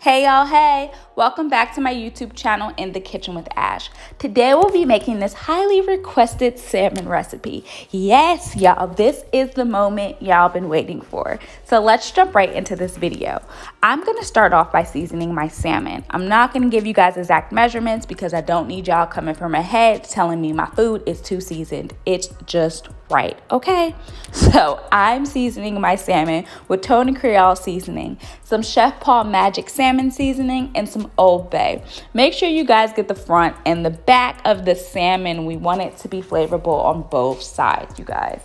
Hey y'all, hey! Welcome back to my YouTube channel, In the Kitchen with Ash. Today we'll be making this highly requested salmon recipe. Yes, y'all, this is the moment y'all been waiting for. So let's jump right into this video. I'm gonna start off by seasoning my salmon. I'm not gonna give you guys exact measurements because I don't need y'all coming from my head telling me my food is too seasoned. It's just right, okay? So I'm seasoning my salmon with Tony Creole seasoning, some Chef Paul Magic salmon seasoning, and some Old Bay. Make sure you guys get the front and the back of the salmon. We want it to be flavorful on both sides, you guys.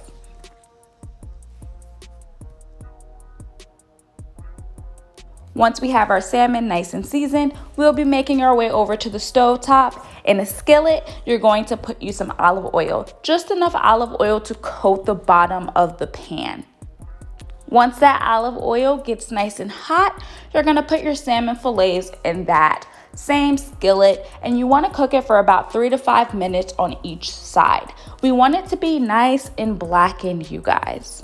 Once we have our salmon nice and seasoned, we'll be making our way over to the stove top. In a skillet, you're going to put you some olive oil, just enough olive oil to coat the bottom of the pan. Once that olive oil gets nice and hot, you're gonna put your salmon fillets in that same skillet, and you wanna cook it for about 3 to 5 minutes on each side. We want it to be nice and blackened, you guys.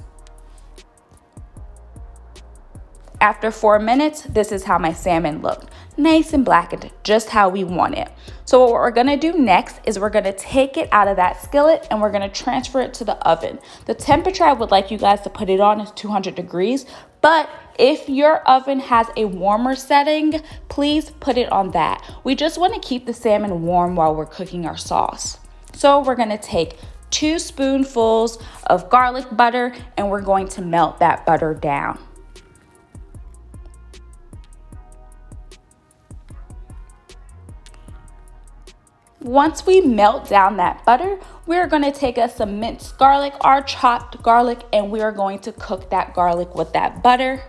After 4 minutes, this is how my salmon looked. Nice and blackened, just how we want it. So what we're gonna do next is we're gonna take it out of that skillet and we're gonna transfer it to the oven. The temperature I would like you guys to put it on is 200 degrees, but if your oven has a warmer setting, please put it on that. We just wanna keep the salmon warm while we're cooking our sauce. So we're gonna take 2 spoonfuls of garlic butter and we're going to melt that butter down. Once we melt down that butter, we're going to take us some minced garlic, our chopped garlic, and we are going to cook that garlic with that butter.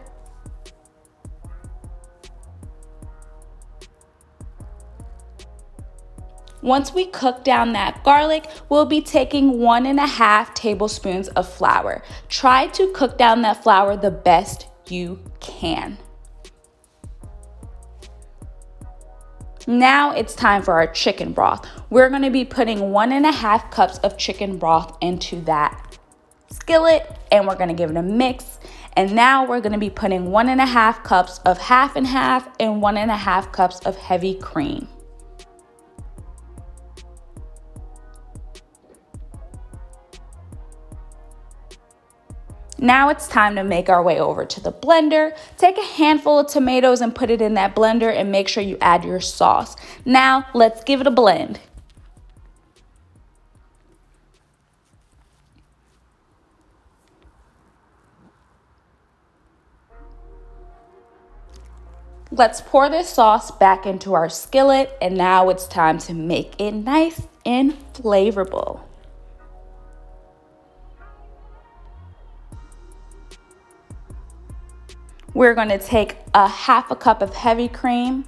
Once we cook down that garlic, we'll be taking 1.5 tablespoons of flour. Try to cook down that flour the best you can. Now it's time for our chicken broth. We're gonna be putting 1.5 cups of chicken broth into that skillet and we're gonna give it a mix. And now we're gonna be putting 1.5 cups of half and half and 1.5 cups of heavy cream. Now it's time to make our way over to the blender. Take a handful of tomatoes and put it in that blender and make sure you add your sauce. Now let's give it a blend. Let's pour this sauce back into our skillet and now it's time to make it nice and flavorful. We're going to take a 1/2 cup of heavy cream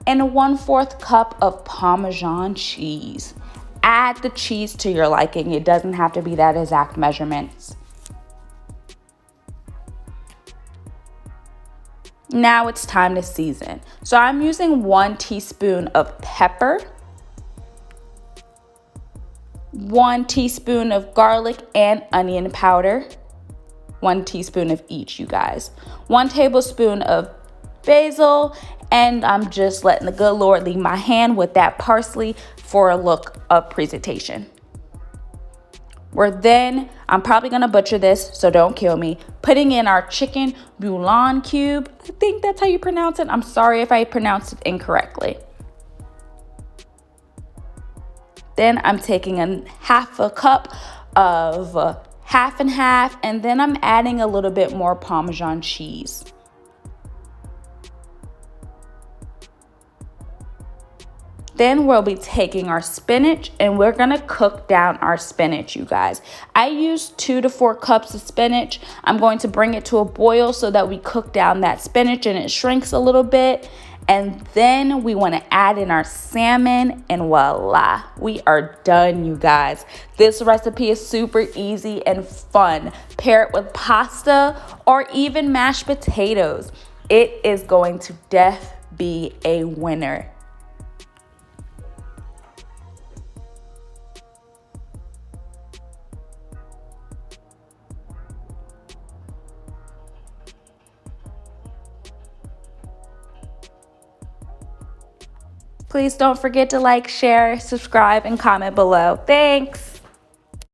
and a 1/4 cup of Parmesan cheese. Add the cheese to your liking. It doesn't have to be that exact measurements. Now it's time to season. So I'm using 1 teaspoon of pepper, 1 teaspoon of garlic and onion powder, 1 teaspoon of each, you guys. 1 tablespoon of basil, and I'm just letting the good Lord lead my hand with that parsley for a look of presentation. I'm probably gonna butcher this, so don't kill me, putting in our chicken bouillon cube. I think that's how you pronounce it. I'm sorry if I pronounced it incorrectly. Then I'm taking a 1/2 cup of half and half, and then I'm adding a little bit more Parmesan cheese. Then we'll be taking our spinach and we're gonna cook down our spinach, you guys. I used 2 to 4 cups of spinach. I'm going to bring it to a boil so that we cook down that spinach and it shrinks a little bit. And then we want to add in our salmon and voila, we are done, you guys. This recipe is super easy and fun. Pair it with pasta or even mashed potatoes. It is going to be a winner. Please don't forget to like, share, subscribe, and comment below. Thanks.